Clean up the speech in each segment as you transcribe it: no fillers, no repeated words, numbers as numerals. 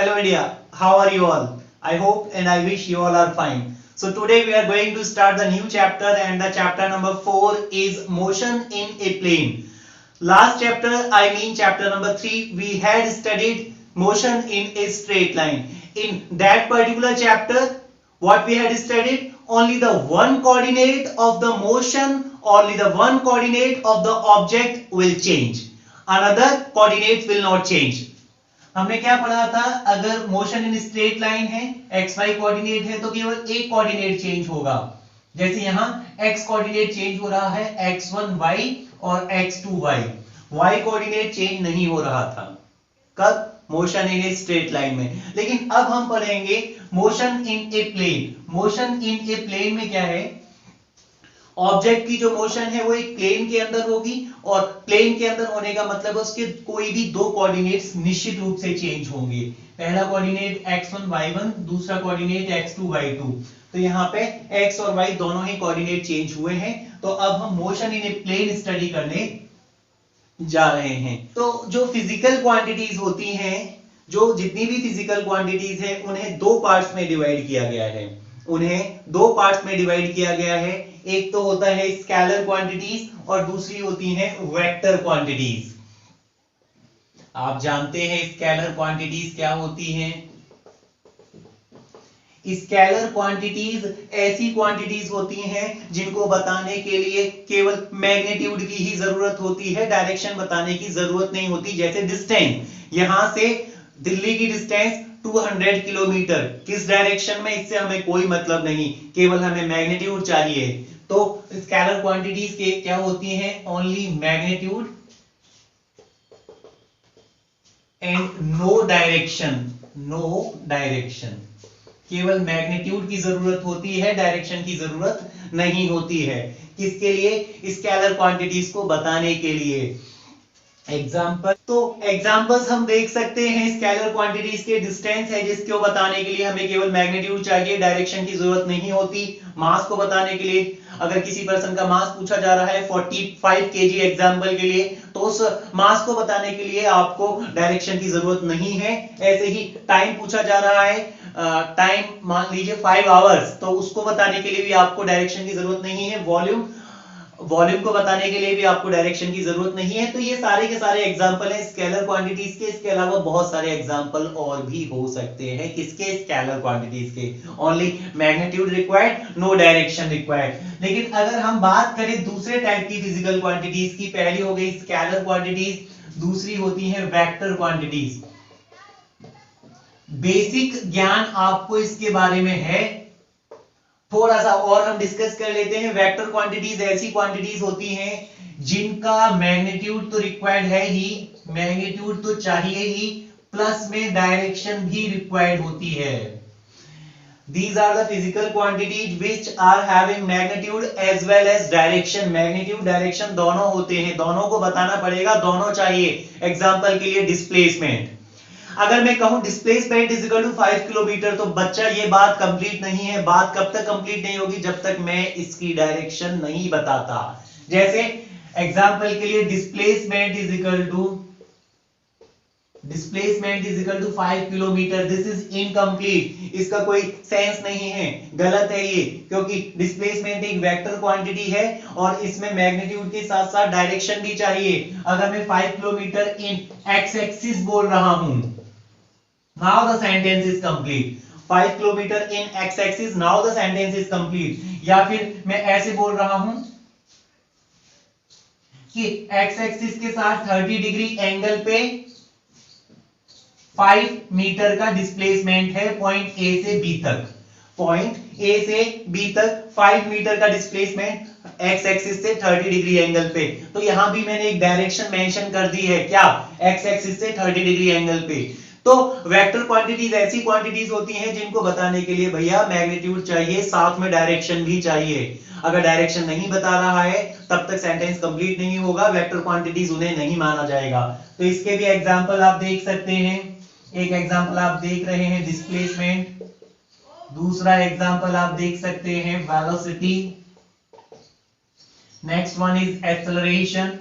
Hello India, how are you all? I hope and I wish you all are fine. So today we are going to start the new chapter and the chapter number 4 is motion in a plane. Last chapter, I mean chapter number 3, we had studied motion in a straight line. In that particular chapter, what we had studied? Only the one coordinate of the motion, only the one coordinate of the object will change. Another coordinates will not change. हमने क्या पढ़ा था? अगर motion in straight line है, x Y coordinate है, तो केवल एक कोऑर्डिनेट चेंज होगा. जैसे यहां एक्स कोऑर्डिनेट चेंज हो रहा है x1 y और x2 y. y coordinate change नहीं हो रहा था. कब? Motion in a straight line में. लेकिन अब हम पढ़ेंगे motion in a plane. Motion in a plane में क्या है? ऑब्जेक्ट की जो मोशन है वो एक प्लेन के अंदर होगी और प्लेन के अंदर होने का मतलब उसके कोई भी दो कोऑर्डिनेट्स निश्चित रूप से चेंज होंगे. पहला कोऑर्डिनेट x1 y1, दूसरा कोऑर्डिनेट x2 y2. तो यहाँ पे x और y दोनों ही कोऑर्डिनेट चेंज हुए हैं. तो अब हम motion in a plane study करने जा रहे हैं. तो जो फिजिकल क्वांटिटीज होती हैं, जो जितनी भी फिजिकल क्वांटिटीज है, उन्हें दो पार्ट्स में डिवाइड किया गया है. एक तो होता है स्केलर क्वांटिटीज और दूसरी होती है वेक्टर क्वांटिटीज. आप जानते हैं स्केलर क्वांटिटीज क्या होती हैं? स्केलर क्वांटिटीज ऐसी क्वांटिटीज होती हैं जिनको बताने के लिए केवल मैग्नीट्यूड की ही जरूरत होती है, डायरेक्शन बताने की जरूरत नहीं होती. जैसे डिस्टेंस, यहां से दिल्ली की डिस्टेंस 200 किलोमीटर, किस डायरेक्शन में, इससे हमें कोई मतलब नहीं, केवल हमें मैग्नीट्यूड चाहिए. तो स्केलर क्वांटिटीज के क्या होती हैं? Only magnitude and no direction. केवल मैग्नीट्यूड की जरूरत होती है, डायरेक्शन की जरूरत नहीं होती है. किसके लिए? स्केलर क्वांटिटीज को बताने के लिए. एग्जांपल्स हम देख सकते हैं. स्केलर क्वांटिटीज के डिस्टेंस है जिसको बताने के लिए हमें केवल मैग्नीट्यूड चाहिए, डायरेक्शन की जरूरत नहीं होती. मास को बताने के लिए अगर किसी पर्सन का मास पूछा जा रहा है 45 केजी एग्जांपल के लिए, तो उस मास को बताने के लिए आपको डायरेक्शन की जरूरत नहीं है. ऐसे ही टाइम पूछा जा रहा है, टाइम मान लीजिए 5 आवर्स, तो उसको बताने के लिए भी आपको डायरेक्शन की जरूरत नहीं है. वॉल्यूम को बताने के लिए भी आपको डायरेक्शन की जरूरत नहीं है. तो ये सारे के सारे एग्जांपल हैं स्केलर क्वांटिटीज के. इसके अलावा बहुत सारे एग्जांपल और भी हो सकते हैं. किसके? स्केलर क्वांटिटीज के. Only magnitude required, no direction required. लेकिन अगर हम बात करें दूसरे टाइप की फिजिकल क्वांटिटीज की, पहली हो गई स्केलर क्वांटिटीज, दूसरी होती है वेक्टर क्वांटिटीज. बेसिक ज्ञान आपको इसके बारे में है, थोड़ा सा और हम डिस्कस कर लेते हैं. वेक्टर क्वांटिटीज ऐसी क्वांटिटीज होती हैं जिनका मैग्नीट्यूड तो रिक्वायर्ड है ही, मैग्नीट्यूड तो चाहिए ही, प्लस में डायरेक्शन भी रिक्वायर्ड होती है. These are the physical quantities which are having magnitude as well as direction. Magnitude direction दोनों होते हैं, दोनों को बताना पड़ेगा, दोनों चाहिए. एग्जांपल के लिए डिस्प्लेसमेंट. अगर मैं कहूं displacement is equal to 5 kilometre, तो बच्चा ये बात कंप्लीट नहीं है. बात कब तक कंप्लीट नहीं होगी? जब तक मैं इसकी डायरेक्शन नहीं बताता. जैसे एग्जांपल के लिए displacement is equal to 5 kilometre. This is incomplete. इसका कोई सेंस नहीं है, गलत है ये, क्योंकि डिस्प्लेसमेंट एक वेक्टर क्वांटिटी है और इसमें मैग्नीट्यूड के साथ साथ डायरेक्शन भी चाहिए. अगर मैं 5 किलोमीटर इन एक्स एक्सिस बोल रहा हूं, now the sentence is complete. 5 kilometre in x axis, now the sentence is complete. या फिर मैं ऐसे बोल रहा हूं कि x axis के साथ 30 डिग्री एंगल पे 5 मीटर का डिस्प्लेसमेंट है पॉइंट A से B तक. पॉइंट A से B तक 5 मीटर का डिस्प्लेसमेंट x एक्सिस से 30 डिग्री एंगल पे. तो यहां भी मैंने एक डायरेक्शन मेंशन कर दी है, क्या? x एक्सिस से 30 डिग्री एंगल पे. तो वेक्टर क्वांटिटीज ऐसी क्वांटिटीज होती हैं जिनको बताने के लिए भैया मैग्नीट्यूड चाहिए, साथ में डायरेक्शन भी चाहिए. अगर डायरेक्शन नहीं बता रहा है तब तक सेंटेंस कंप्लीट नहीं होगा, वेक्टर क्वांटिटीज उन्हें नहीं माना जाएगा. तो इसके भी एग्जांपल आप देख सकते हैं. एक एग्जांपल आप देख रहे हैं डिस्प्लेसमेंट, दूसरा एग्जांपल आप देख सकते हैं velocity, next one is acceleration,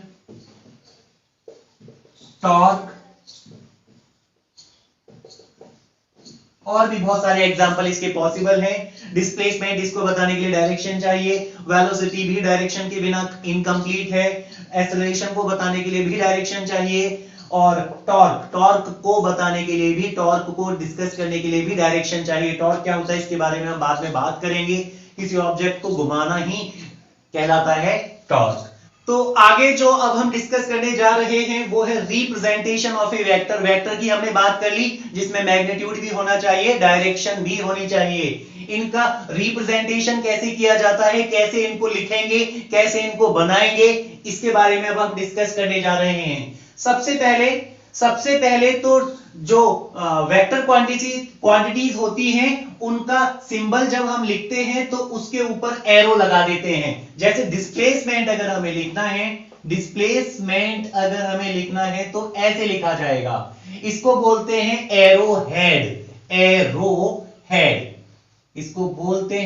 torque, और भी बहुत सारे एग्जांपल इसके पॉसिबल हैं। डिस्प्लेसमेंट, इसको बताने के लिए डायरेक्शन चाहिए। वेलोसिटी भी डायरेक्शन के बिना इनकम्प्लीट है। एक्सेलरेशन को बताने के लिए भी डायरेक्शन चाहिए। और टॉर्क, टॉर्क को बताने के लिए भी, टॉर्क को डिस्कस करने के लिए भी डायरेक्शन चाहिए। टॉर्क क्या होता है इसके बारे में हम बाद में बात करेंगे। किसी ऑब्जेक्ट को घुमाना ही कहलाता है टॉर्क। तो आगे जो अब हम डिस्कस करने जा रहे हैं वो है representation of A vector. Vector की हमने बात कर ली, जिसमें मैग्नीट्यूड भी होना चाहिए, डायरेक्शन भी होनी चाहिए। इनका रिप्रेजेंटेशन कैसे किया जाता है, कैसे इनको लिखेंगे, कैसे इनको बनाएंगे, इसके बारे में अब हम डिस्कस करने जा रहे हैं। सबसे पहले तो जो वेक्टर क्वांटिटीज होती हैं उनका सिंबल जब हम लिखते हैं तो उसके ऊपर एरो लगा देते हैं। जैसे डिस्प्लेसमेंट अगर हमें लिखना है, डिस्प्लेसमेंट अगर हमें लिखना है तो ऐसे लिखा जाएगा। इसको बोलते हैं एरो हेड, एरो हेड इसको बोलते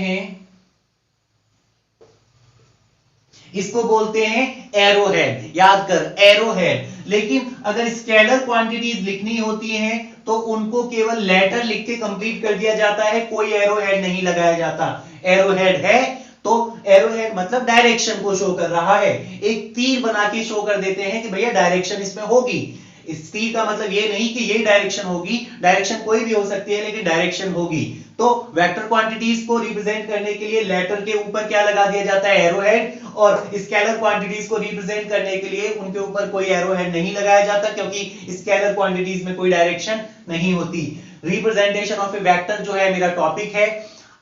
हैं एरो हेड। याद कर, एरो हेड। लेकिन अगर स्केलर क्वांटिटीज लिखनी होती हैं तो उनको केवल लेटर लिख के कंप्लीट कर दिया जाता है, कोई एरो हेड नहीं लगाया जाता। एरो हेड है तो एरो हेड मतलब डायरेक्शन को शो कर रहा है। एक तीर बना के शो कर देते हैं कि भैया डायरेक्शन इसमें होगी। इस तीर का मतलब ये नहीं कि ये डायरेक्शन होगी, डायरेक्शन कोई भी हो सकती है लेकिन डायरेक्शन होगी। तो वेक्टर क्वांटिटीज को रिप्रेजेंट करने के लिए लेटर के ऊपर क्या लगा दिया जाता है, एरो हेड। और स्केलर क्वांटिटीज को रिप्रेजेंट करने के लिए उनके ऊपर कोई एरो हेड नहीं लगाया जाता, क्योंकि स्केलर क्वांटिटीज में कोई डायरेक्शन नहीं होती। रिप्रेजेंटेशन ऑफ ए वेक्टर जो है मेरा टॉपिक है।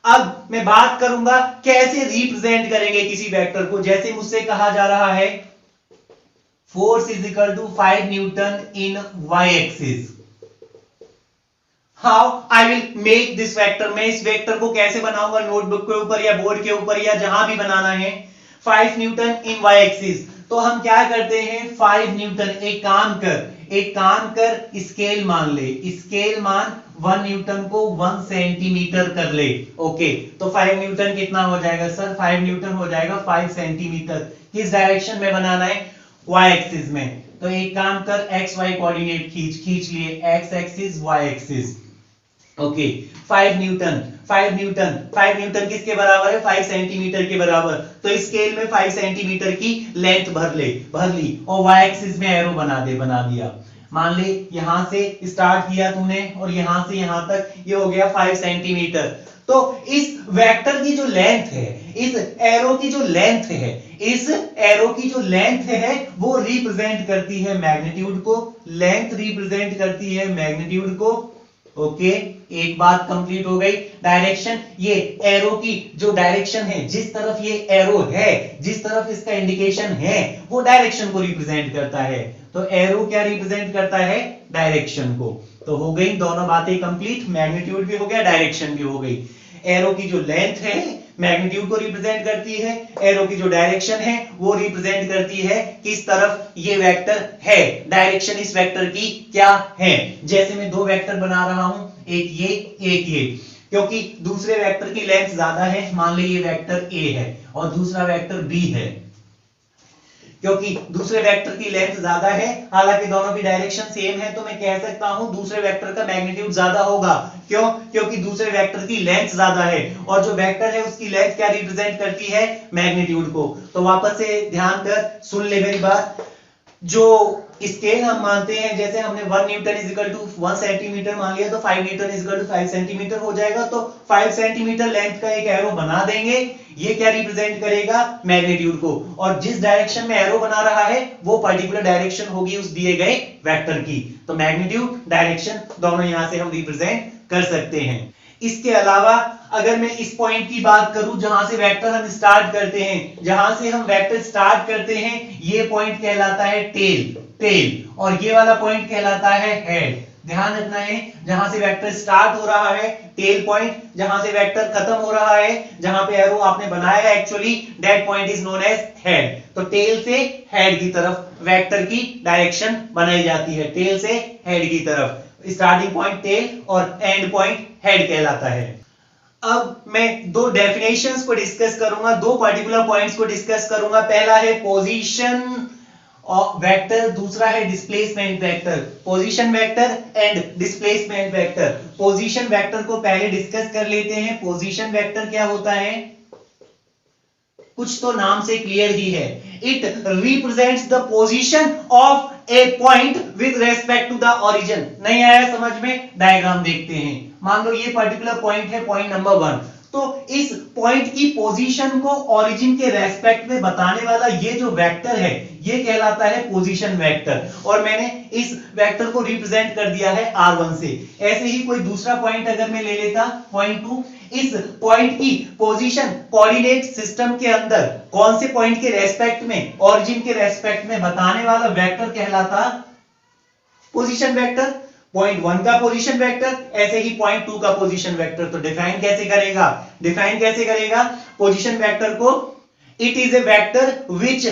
अब मैं बात करूंगा कैसे रिप्रेजेंट करेंगे किसी वेक्टर को। जैसे मुझसे कहा जा रहा है force is equal to 5 newton in y axis. How I will make this vector. मैं इस वेक्टर को कैसे बनाऊंगा, नोटबुक के ऊपर या बोर्ड के ऊपर या जहां भी बनाना है। 5 न्यूटन इन y एक्सिस, तो हम क्या करते हैं, 5 न्यूटन। एक काम कर स्केल मान ले, स्केल मान 1 न्यूटन को 1 सेंटीमीटर कर ले। ओके, तो 5 न्यूटन कितना हो जाएगा सर, 5 न्यूटन हो जाएगा 5 सेंटीमीटर। किस डायरेक्शन में बनाना है, y एक्सिस में। तो एक काम कर, एक्स वाई कोऑर्डिनेट खींच लिए, x axis y axis. Okay, 5 newton किसके बराबर है, 5 सेंटीमीटर के बराबर। तो स्केल में 5 सेंटीमीटर की लेंथ भर ली और y एक्सिस में एरो बना दिया। मान ले यहां से स्टार्ट किया तूने और यहां से यहां तक ये हो गया 5 सेंटीमीटर। तो इस वेक्टर की जो लेंथ है, इस एरो की जो लेंथ है वो रिप्रेजेंट करती है मैग्नीट्यूड को। लेंथ रिप्रेजेंट करती है मैग्नीट्यूड को। ओके, एक बात कंप्लीट हो गई। डायरेक्शन, ये एरो की जो डायरेक्शन है, जिस तरफ ये एरो है, जिस तरफ इसका इंडिकेशन है, वो डायरेक्शन को रिप्रेजेंट करता है। तो एरो क्या रिप्रेजेंट करता है, डायरेक्शन को। तो हो गई दोनों बातें कंप्लीट, मैग्नीट्यूड भी हो गया, डायरेक्शन भी हो गई। एरो की जो लेंथ है मैग्नीट्यूड को रिप्रेजेंट करती है, एरो की जो डायरेक्शन है वो रिप्रेजेंट करती है किस तरफ ये वेक्टर है, डायरेक्शन इस वेक्टर की क्या है। जैसे मैं दो वेक्टर बना रहा हूं, एक ये, क्योंकि दूसरे वेक्टर की लेंथ ज्यादा है। मान ली ये वेक्टर ए है और दूसरा वेक्टर बी है, क्योंकि दूसरे वेक्टर की लेंथ ज्यादा है, हालांकि दोनों की डायरेक्शन सेम है, तो मैं कह सकता हूं दूसरे वेक्टर का मैग्नीट्यूड ज्यादा होगा। क्यों, क्योंकि दूसरे वेक्टर की लेंथ ज्यादा है और जो वेक्टर है उसकी लेंथ क्या रिप्रेजेंट करती है, मैग्नीट्यूड को। तो वापस से ध्यान कर, सुन ले मेरी बात। जो स्केल हम मानते हैं, जैसे हमने 1 newton is equal to 1 centimetre मान लिया, तो 5 newton is equal to 5 centimetre हो जाएगा। तो 5 सेंटीमीटर लेंथ का एक एरो बना देंगे, ये क्या रिप्रेजेंट करेगा, मैग्नीट्यूड को। और जिस डायरेक्शन में एरो बना रहा है वो पर्टिकुलर डायरेक्शन होगी उस दिए गए वेक्टर की। तो मैग्नीट्यूड, डायरेक्शन दोनों यहां से हम रिप्रेजेंट कर सकते हैं। इसके अलावा अगर मैं इस पॉइंट की बात करूं जहां से वेक्टर हम स्टार्ट करते हैं, ये पॉइंट कहलाता है टेल और ये वाला पॉइंट कहलाता है हेड। ध्यान रखना है, जहां से वेक्टर स्टार्ट हो रहा है टेल पॉइंट, जहां से वेक्टर खत्म हो रहा है, जहां पे एरो आपने बनाया है actually, that point is known as head. तो टेल से हेड की तरफ वेक्टर की डायरेक्शन बनाई जाती है, टेल से हेड की तरफ। स्टार्टिंग पॉइंट टेल और एंड पॉइंट हेड कहलाता है। अब मैं दो डेफिनेशंस को डिस्कस करूंगा, दो पर्टिकुलर पॉइंट्स को डिस्कस करूंगा। पहला है पोजीशन और वेक्टर दूसरा है displacement vector, position vector and displacement vector. Position vector को पहले डिस्कस कर लेते हैं। पोजीशन वेक्टर क्या होता है, कुछ तो नाम से क्लियर ही है। It represents the position of a point with respect to the origin. नहीं आया समझ में, डायग्राम देखते हैं। मान लो ये पर्टिकुलर पॉइंट है, पॉइंट नंबर 1, तो इस पॉइंट की पोजीशन को ओरिजिन के रेस्पेक्ट में बताने वाला ये जो वेक्टर है ये कहलाता है पोजीशन वेक्टर, और मैंने इस वेक्टर को रिप्रेजेंट कर दिया है r1 से। ऐसे ही कोई दूसरा पॉइंट अगर मैं ले लेता, पॉइंट 2, इस पॉइंट की पोजीशन कोऑर्डिनेट सिस्टम के अंदर कौन से पॉइंट के रेस्पेक्ट में, ओरिजिन के रेस्पेक्ट में बताने वाला वेक्टर कहलाता पोजीशन वेक्टर। पॉइंट 1 का पोजीशन वेक्टर, ऐसे ही पॉइंट 2 का पोजीशन वेक्टर। तो डिफाइन कैसे करेगा, डिफाइन कैसे करेगा पोजीशन वेक्टर को, it is a vector which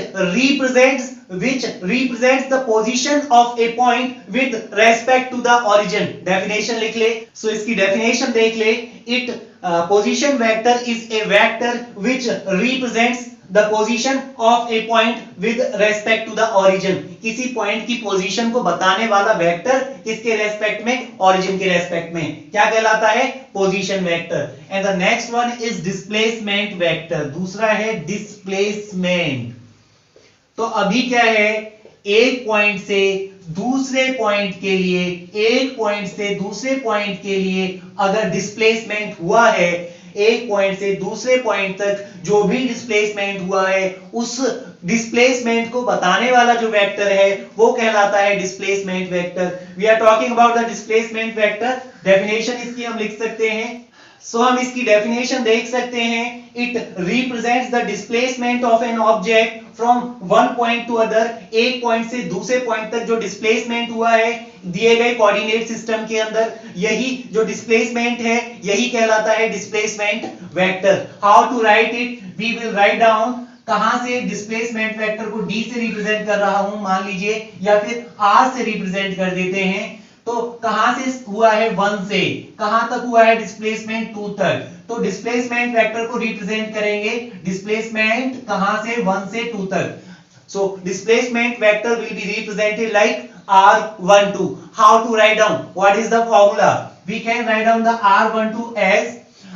represents the position of a point with respect to the origin। Definition लिख ले, सो इसकी डेफिनेशन देख ले। It position vector is a vector which represents the position of a point with respect to the origin। किसी point की position को बताने वाला वेक्टर किसके रेस्पेक्ट में, ओरिजिन के रेस्पेक्ट में, क्या कहलाता है, position vector. And the next one is displacement vector, दूसरा है डिस्प्लेसमेंट। तो अभी क्या है, एक पॉइंट से दूसरे पॉइंट के लिए, एक पॉइंट से दूसरे पॉइंट के लिए अगर डिस्प्लेसमेंट हुआ है, एक पॉइंट से दूसरे पॉइंट तक जो भी डिस्प्लेसमेंट हुआ है, उस डिस्प्लेसमेंट को बताने वाला जो वेक्टर है वो कहलाता है displacement vector. We are talking about the displacement vector. Definition इसकी हम लिख सकते हैं, सो हम इसकी डेफिनेशन देख सकते हैं। It represents the displacement of an object from one point two other. एक पॉइंट से दूसरे पॉइंट तक जो डिस्प्लेसमेंट हुआ है दिए गए कोऑर्डिनेट सिस्टम के अंदर, यही जो डिस्प्लेसमेंट है यही कहलाता है displacement vector. How to write it, we will write down. कहां से डिस्प्लेसमेंट वेक्टर को d से रिप्रेजेंट कर रहा हूं मान लीजिए, या फिर r से रिप्रेजेंट कर देते हैं। तो कहां से हुआ है, 1 से कहां तक हुआ है डिस्प्लेसमेंट, 2 तक। तो डिस्प्लेसमेंट वेक्टर को रिप्रेजेंट करेंगे, डिस्प्लेसमेंट कहां से, 1 से 2 तक। So displacement vector will be represented like r12। How to write down, what is the formula, we can write down the r12 as,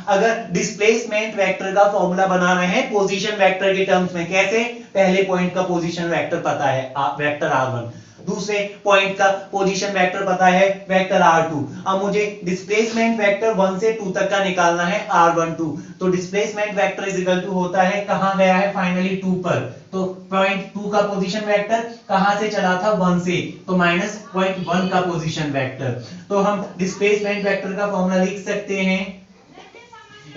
अगर डिस्प्लेसमेंट वेक्टर का फॉर्मूला बनाना है पोजीशन वेक्टर के टर्म्स में, कैसे, पहले पॉइंट का पोजीशन वेक्टर पता है वेक्टर r1, दूसरे पॉइंट का पोजीशन वेक्टर पता है वेक्टर r2। अब मुझे डिस्प्लेसमेंट वेक्टर 1 से 2 तक का निकालना है r12। तो displacement vector is equal to होता है, कहां गया है फाइनली 2 पर, तो पॉइंट 2 का पोजीशन वेक्टर कहां से चला था, 1 से, तो माइनस पॉइंट 1 का पोजीशन वेक्टर। तो हम डिस्प्लेसमेंट वेक्टर का फॉर्मूला लिख सकते हैं,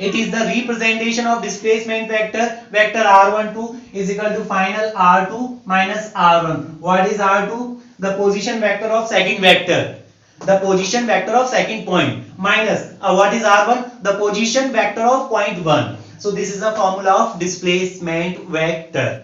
it is the representation of displacement vector, vector r12 is equal to final r2 minus r1। what is r2, the position vector of second vector, the position vector of second point, minus what is r1, the position vector of point 1। so this is the formula of displacement vector।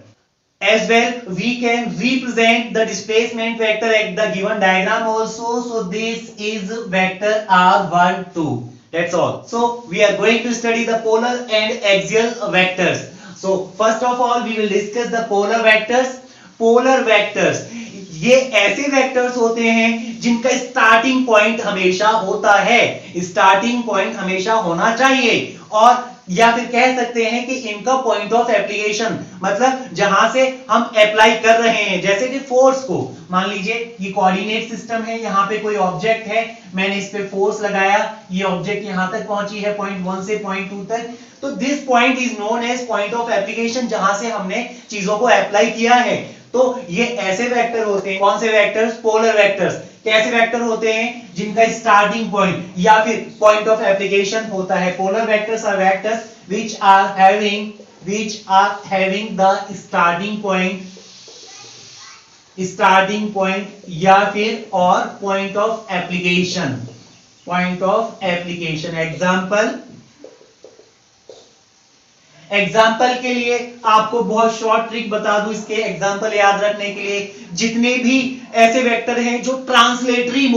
as well we can represent the displacement vector at the given diagram also। so this is vector r12। That's all. So we are going to study the polar and axial vectors। So first of all we will discuss the polar vectors। polar vectors ये ऐसे vectors होते हैं जिनका starting point हमेशा होता है, starting point हमेशा होना चाहिए, और या फिर कह सकते हैं कि इनका पॉइंट ऑफ एप्लीकेशन, मतलब जहां से हम अप्लाई कर रहे हैं, जैसे कि फोर्स को, मान लीजिए ये कोऑर्डिनेट सिस्टम है, यहाँ पे कोई ऑब्जेक्ट है, मैंने इस पे फोर्स लगाया, ये ऑब्जेक्ट यहां तक पहुंची है पॉइंट 1 से पॉइंट 2 तक। तो this point is known as point of application, जहां से हमने चीजों को अप्लाई किया है। तो ये ऐसे वेक्टर होते हैं, कौन से वेक्टर्स, पोलर वेक्टर्स। कैसे वेक्टर होते हैं, जिनका स्टार्टिंग पॉइंट या फिर पॉइंट ऑफ एप्लीकेशन होता है। Polar vectors are vectors which are having the starting point या फिर और point of application। Example, example के लिए आपको बहुत शॉर्ट ट्रिक बता दूं, इसके एग्जाम्पल याद रखने के लिए, जितने भी ऐसे वेक्टर हैं जो ट्रांसलेटरी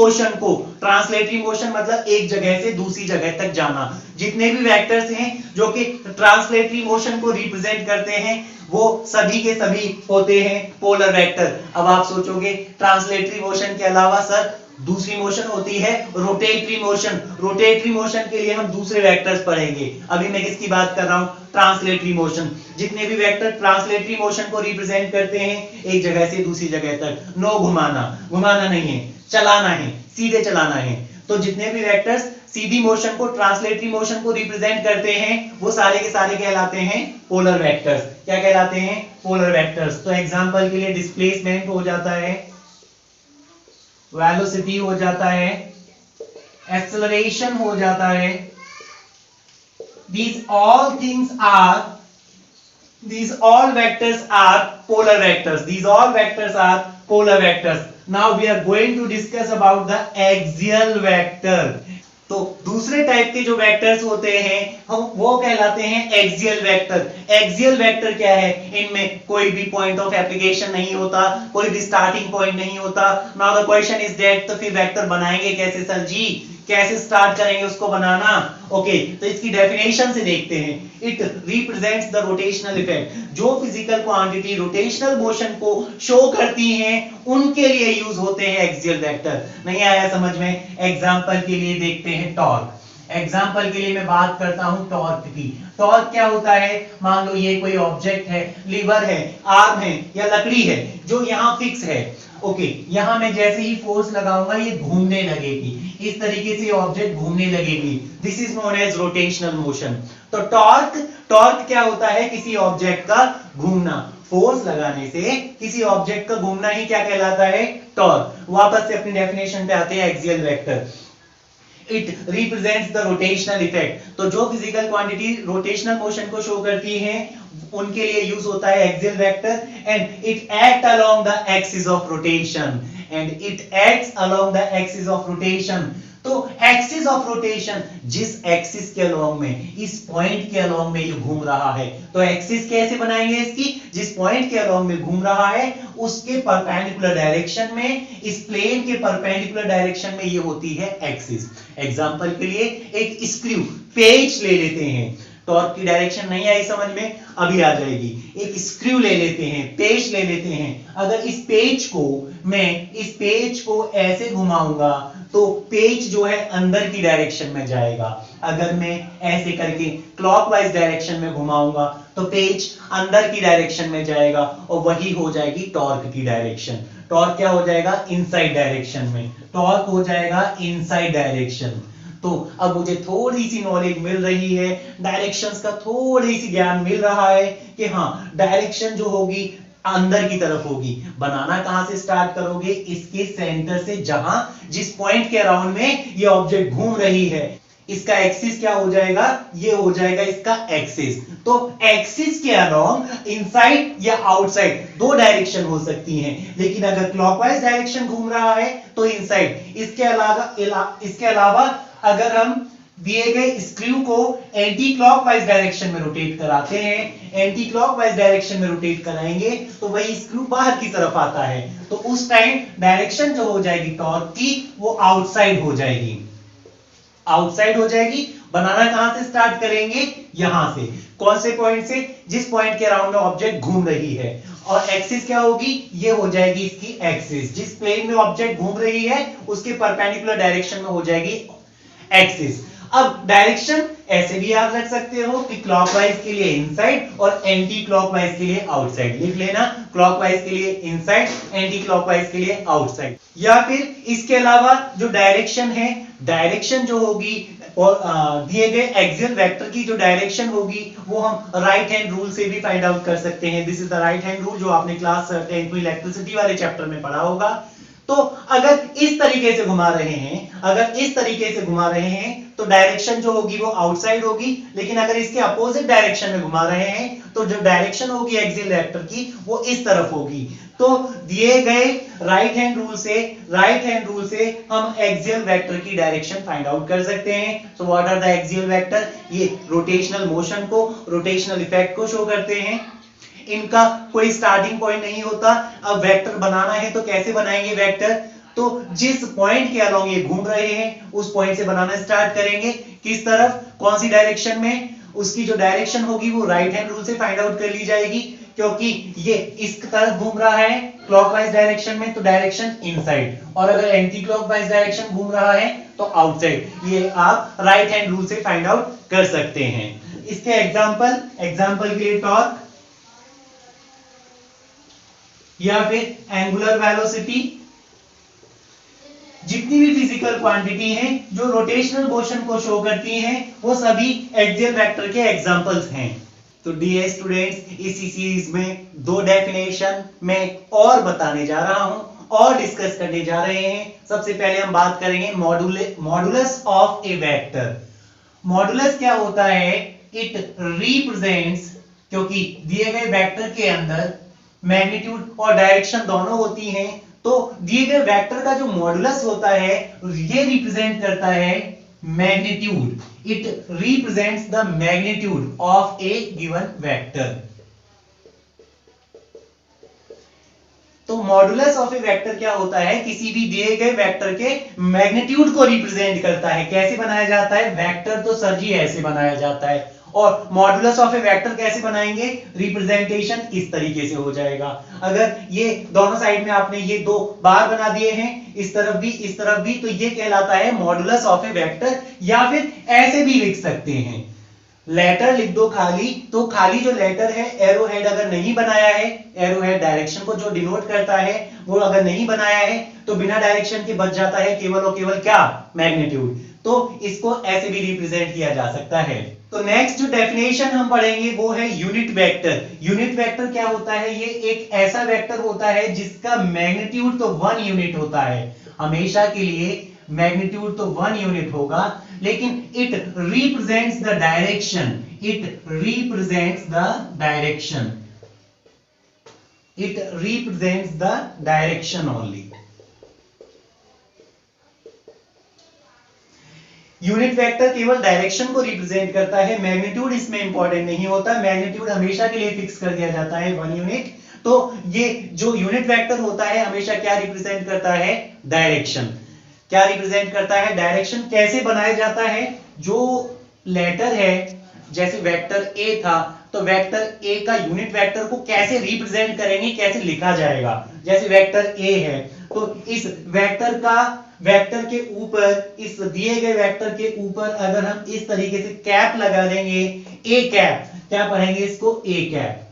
मोशन मतलब एक जगह से दूसरी जगह तक जाना, जितने भी वेक्टर्स हैं जो कि ट्रांसलेटरी मोशन को रिप्रेजेंट करते हैं वो सभी के सभी होते हैं पोलर वेक्टर। अब आप सोचोगे ट्रांसलेटरी मोशन के अलावा सर दूसरी मोशन होती है रोटेटरी मोशन के लिए हम दूसरे वेक्टर्स पढ़ेंगे। अभी मैं किसकी बात कर रहा हूं, ट्रांसलेटरी मोशन। जितने भी वेक्टर ट्रांसलेटरी मोशन को रिप्रेजेंट करते हैं एक जगह से दूसरी जगह तक, नो घुमाना नहीं है, चलाना है, सीधे चलाना है। तो जितने भी वेक्टर्स सीधी मोशन को ट्रांसलेटरी मोशन को रिप्रेजेंट करते हैं वो सारे के सारे कहलाते हैं पोलर वेक्टर्स। क्या कहलाते हैं, पोलर वेक्टर्स। तो एग्जांपल के लिए डिस्प्लेसमेंट हो जाता है, वेलोसिटी हो जाता है, एक्सेलरेशन हो जाता है। These all vectors are polar vectors. These all vectors are polar vectors. Now we are going to discuss about the axial vector. तो दूसरे टाइप के जो वेक्टर्स होते हैं हम वो कहलाते हैं एक्सियल वेक्टर। एक्सियल वेक्टर क्या है, इनमें कोई भी पॉइंट ऑफ एप्लीकेशन नहीं होता, कोई भी स्टार्टिंग पॉइंट नहीं होता। Now the question is that तो फिर वेक्टर बनाएंगे कैसे सर जी, कैसे स्टार्ट करेंगे उसको बनाना। ओके तो इसकी डेफिनेशन से देखते हैं। It represents the rotational effect, जो फिजिकल क्वांटिटी रोटेशनल मोशन को शो करती हैं उनके लिए यूज होते हैं एक्सियल वेक्टर। नहीं आया समझ में, एग्जांपल के लिए देखते हैं टॉर्क। एग्जाम्पल के लिए मैं बात करता हूं टॉर्क की। टॉर्क क्या होता है, मान लो ये कोई ऑब्जेक्ट है, लीवर है, आर्म है या लकड़ी है जो यहाँ फिक्स है। ओके यहां मैं जैसे ही फोर्स लगाऊंगा ये घूमने लगेगी, इस तरीके से ऑब्जेक्ट घूमने लगेगी। This is known as rotational motion. तो टॉर्क क्या होता है, किसी ऑब्जेक्ट का घूमना, फोर्स लगाने से किसी ऑब्जेक्ट का घूमना ही क्या कहलाता है, टॉर्क। वापस से अपनी डेफिनेशन पे आते हैं axial vector. It represents the rotational effect, तो जो फिजिकल क्वांटिटी रोटेशनल मोशन को शो करती है उनके लिए यूज होता है axial vector. And it act along the axis of rotation, तो एक्सिस ऑफ रोटेशन जिस एक्सिस के अलोंग में, इस पॉइंट के अलोंग में ये घूम रहा है, तो एक्सिस कैसे बनाएंगे इसकी, जिस पॉइंट के अलोंग में घूम रहा है उसके परपेंडिकुलर डायरेक्शन में, इस प्लेन के परपेंडिकुलर डायरेक्शन में ये होती है एक्सिस। एग्जांपल के लिए एक स्क्रू, पेच ले लेते हैं। टॉर्क की डायरेक्शन नहीं आई समझ में, अभी आ जाएगी। एक स्क्रू ले लेते हैं, पेच ले लेते हैं। अगर इस पेच को ऐसे घुमाऊंगा तो पेच जो है अंदर की डायरेक्शन में जाएगा। अगर मैं ऐसे करके क्लॉकवाइज डायरेक्शन में घुमाऊंगा तो पेच अंदर की डायरेक्शन में जाएगा और वही हो जाएगी टॉर्क की डायरेक्शन। टॉर्क क्या हो जाएगा, इनसाइड डायरेक्शन में, टॉर्क हो जाएगा इनसाइड डायरेक्शन। तो अब मुझे थोड़ी सी नॉलेज मिल रही है, डायरेक्शंस का थोड़ी सी ज्ञान मिल रहा है कि हाँ डायरेक्शन जो होगी अंदर की तरफ होगी। बनाना कहां से स्टार्ट करोगे, इसके सेंटर से, जहां जिस पॉइंट के अराउंड में ये ऑब्जेक्ट घूम रही है। इसका एक्सिस क्या हो जाएगा, ये हो जाएगा इसका एक्सिस। तो एक्सिस के अलोंग इनसाइड या आउटसाइड दो डायरेक्शन हो सकती हैं, लेकिन अगर क्लॉकवाइज डायरेक्शन घूम रहा है तो इनसाइड। इसके अलावा अगर हम दिए गए स्क्रू को एंटी क्लॉकवाइज डायरेक्शन में रोटेट कराते हैं, एंटी क्लॉकवाइज डायरेक्शन में रोटेट कराएंगे तो वही स्क्रू बाहर की तरफ आता है, तो उस टाइम डायरेक्शन जो हो जाएगी टॉर्क की वो आउटसाइड हो जाएगी, बनाना कहां से स्टार्ट करेंगे, यहां से। कौन से पॉइंट से, जिस पॉइंट के अराउंड में ऑब्जेक्ट घूम रही है। और एक्सिस क्या होगी, ये हो जाएगी इसकी एक्सिस, जिस प्लेन में ऑब्जेक्ट घूम रही है उसके परपेंडिकुलर डायरेक्शन में हो जाएगी एक्सिस। अब डायरेक्शन ऐसे भी याद रख सकते हो कि क्लॉकवाइज के लिए इनसाइड और एंटी क्लॉकवाइज के लिए आउटसाइड। लिख लेना, क्लॉकवाइज के लिए इनसाइड, एंटी क्लॉकवाइज के लिए आउटसाइड। या फिर इसके अलावा जो डायरेक्शन है, डायरेक्शन जो होगी दिए गए एक्सियल वेक्टर की जो डायरेक्शन होगी वो हम राइट हैंड रूल से भी फाइंड आउट कर सकते हैं। This is the right hand rule, जो आपने क्लास 10 इलेक्ट्रिसिटी वाले चैप्टर में पढ़ा होगा। तो अगर इस तरीके से घुमा रहे हैं तो डायरेक्शन जो होगी वो आउटसाइड होगी, लेकिन अगर इसके अपोजिट डायरेक्शन में घुमा रहे हैं तो जो डायरेक्शन होगी एक्सियल वेक्टर की वो इस तरफ होगी। तो दिए गए राइट हैंड रूल से हम एक्सियल वेक्टर की डायरेक्शन फाइंड आउट कर सकते हैं। So what are the axial vector? ये रोटेशनल मोशन को, रोटेशनल इफेक्ट को शो करते हैं। इनका कोई स्टार्टिंग पॉइंट नहीं होता। अब वेक्टर बनाना है तो कैसे बनाएंगे वेक्टर? तो जिस पॉइंट के अलोंग ये घूम रहे हैं उस पॉइंट से बनाना स्टार्ट करेंगे। किस तरफ, कौन सी डायरेक्शन में? उसकी जो डायरेक्शन होगी वो राइट हैंड रूल से फाइंड आउट कर ली जाएगी, क्योंकि ये इस तरफ घूम रहा है क्लॉकवाइज डायरेक्शन में, तो डायरेक्शन इनसाइड, और अगर एंटी क्लॉकवाइज डायरेक्शन घूम रहा है तो आउटसाइड। ये आप राइट हैंड रूल से फाइंड आउट कर सकते हैं। इसके एग्जांपल के लिए टॉर्क या फिर एंगुलर वेलोसिटी, जितनी भी फिजिकल क्वांटिटी हैं जो रोटेशनल मोशन को शो करती हैं वो सभी एक्सियल वेक्टर के एग्जांपल्स हैं। तो डियर स्टूडेंट्स, इसी सीरीज में दो डेफिनेशन में और बताने जा रहा हूं और डिस्कस करने जा रहे हैं। सबसे पहले हम बात करेंगे modulus of A vector. Modulus क्या होता है? इट रिप्रेजेंट्स, क्योंकि दिए गए वेक्टर के अंदर मैग्नीट्यूड और डायरेक्शन दोनों होती हैं, तो दिए गए वेक्टर का जो मॉडुलस होता है ये रिप्रेजेंट करता है magnitude. It represents the magnitude of A given vector. तो मॉडुलस ऑफ ए वेक्टर क्या होता है? किसी भी दिए गए वेक्टर के मैग्नीट्यूड को रिप्रेजेंट करता है। कैसे बनाया जाता है? वेक्टर तो सर जी ऐसे बनाया जाता है, और मॉडुलस ऑफ ए वेक्टर कैसे बनाएंगे? रिप्रेजेंटेशन इस तरीके से हो जाएगा। अगर ये दोनों साइड में आपने ये दो बार बना दिए हैं, इस तरफ भी इस तरफ भी, तो ये कहलाता है मॉडुलस ऑफ ए वेक्टर। या फिर ऐसे भी लिख सकते हैं, लेटर लिख दो खाली, तो खाली जो लेटर है एरो हेड अगर नहीं बनाया है, एरो हेड डायरेक्शन को जो डिनोट करता है वो अगर नहीं बनाया है तो बिना डायरेक्शन के बच जाता है केवल और केवल क्या? मैग्नीट्यूड। तो इसको ऐसे भी रिप्रेजेंट किया जा सकता है। तो नेक्स्ट जो डेफिनेशन हम पढ़ेंगे वो है यूनिट वेक्टर। यूनिट वेक्टर क्या होता है? ये एक ऐसा वेक्टर होता है जिसका मैग्नीट्यूड तो 1 यूनिट होता है, हमेशा के लिए मैग्नीट्यूड तो 1 यूनिट होगा, लेकिन it represents the direction. It represents the direction. It represents the direction only. Unit vector केवल डायरेक्शन को रिप्रेजेंट करता है, मैग्नीट्यूड इसमें इंपॉर्टेंट नहीं होता। मैग्नीट्यूड हमेशा के लिए फिक्स कर दिया जाता है 1 यूनिट। तो ये जो यूनिट वेक्टर होता है हमेशा क्या रिप्रेजेंट करता है? डायरेक्शन। क्या रिप्रेजेंट करता है? डायरेक्शन। कैसे बनाया जाता है? जो लेटर है, जैसे वेक्टर ए था, तो वेक्टर ए का यूनिट वेक्टर को कैसे रिप्रेजेंट करेंगे, कैसे लिखा जाएगा? जैसे वेक्टर ए है तो इस वेक्टर के ऊपर, इस दिए गए वेक्टर के ऊपर अगर हम इस तरीके से कैप लगा देंगे, ए कैप, क्या पढ़ेंगे इसको? ए कैप।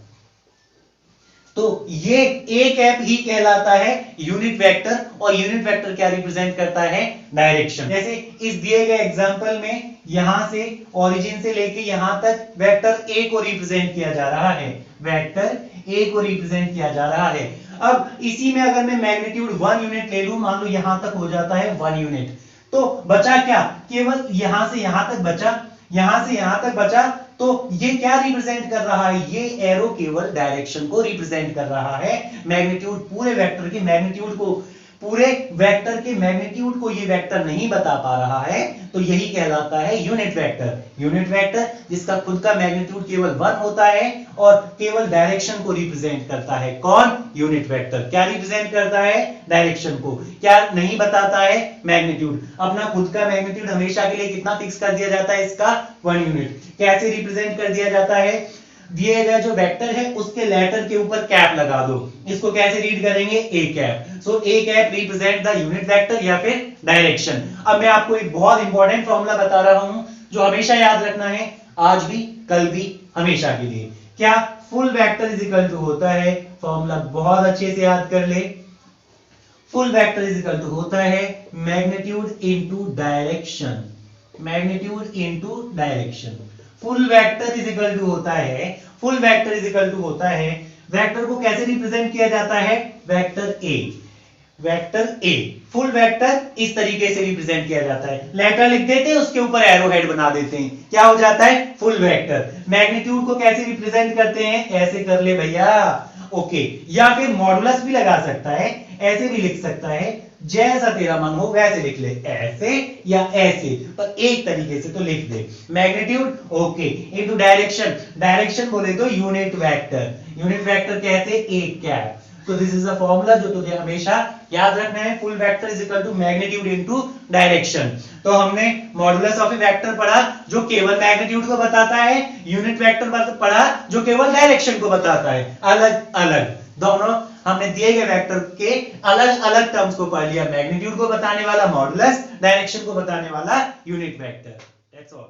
तो ये ए कैप ही कहलाता है यूनिट वेक्टर, और यूनिट वेक्टर क्या रिप्रेजेंट करता है? डायरेक्शन। जैसे इस दिए गए एग्जांपल में यहां से ओरिजिन से लेके यहां तक वेक्टर ए को रिप्रेजेंट किया जा रहा है, वेक्टर ए को रिप्रेजेंट किया जा रहा है। अब इसी में अगर मैं मैग्नीट्यूड 1 यूनिट ले लूं, मान लो यहां तक हो जाता है 1 यूनिट, तो बचा क्या? केवल यहां से यहां तक बचा, यहां से यहां तक बचा। तो ये क्या रिप्रेजेंट कर रहा है? ये एरो केवल डायरेक्शन को रिप्रेजेंट कर रहा है। मैग्नीट्यूड, पूरे वेक्टर के मैग्नीट्यूड को, पूरे वेक्टर के मैग्नीट्यूड को ये वेक्टर नहीं बता पा रहा है, तो यही कहलाता है यूनिट वेक्टर। यूनिट वेक्टर जिसका खुद का मैग्नीट्यूड केवल 1 होता है और केवल डायरेक्शन को रिप्रेजेंट करता है। कौन? Unit vector. क्या रिप्रेजेंट करता है? डायरेक्शन को। क्या नहीं बताता है? मैग्नीट्यूड। अपना खुद का मैग्नीट्यूड हमेशा के लिए कितना फिक्स कर दिया जाता है? इसका 1 यूनिट। कैसे रिप्रेजेंट कर दिया जाता है? दिए गए जो वेक्टर है उसके लेटर के ऊपर कैप लगा दो। इसको कैसे रीड करेंगे? A cap. So A cap represent the unit vector या फिर डायरेक्शन। अब मैं आपको एक बहुत इंपॉर्टेंट फॉर्मूला बता रहा हूं जो हमेशा याद रखना है, आज भी, कल भी, हमेशा के लिए। क्या? Full vector is equal to होता है, फॉर्मूला बहुत अच्छे से याद कर ले, full vector is equal to होता है magnitude into direction. Magnitude into direction. Full vector is equal to होता है, full vector is equal to होता है, वेक्टर को कैसे रिप्रेजेंट किया जाता है? Vector A. Vector A, full vector इस तरीके से रिप्रेजेंट किया जाता है। लेटर लिख देते हैं, उसके ऊपर एरो हेड बना देते हैं, क्या हो जाता है? Full vector. मैग्नीट्यूड को कैसे रिप्रेजेंट करते हैं? ऐसे कर ले भैया, ओके, या फिर मॉडुलस भी लगा सकता है, ऐसे भी लिख सकता है, जैसा तेरा मन हो वैसे लिख ले, ऐसे या ऐसे, पर एक तरीके से तो लिख दे। Magnitude okay, into direction, direction बोले तो यूनिट वेक्टर, यूनिट वेक्टर कैसे, ए कैप। तो दिस इज अ फॉर्मूला जो तुझे हमेशा याद रखना है, full vector is equal to magnitude into direction. तो हमने मॉडुलस ऑफ ए वेक्टर पढ़ा जो केवल मैग्नीट्यूड को बताता है, यूनिट वेक्टर पढ़ा जो केवल डायरेक्शन को बताता है, अलग अलग दोनों हमने दिए गए वेक्टर के अलग अलग टर्म्स को पढ़ लिया, मैग्नीट्यूड को बताने वाला मॉडुलस, डायरेक्शन को बताने वाला यूनिट वेक्टर। That's all.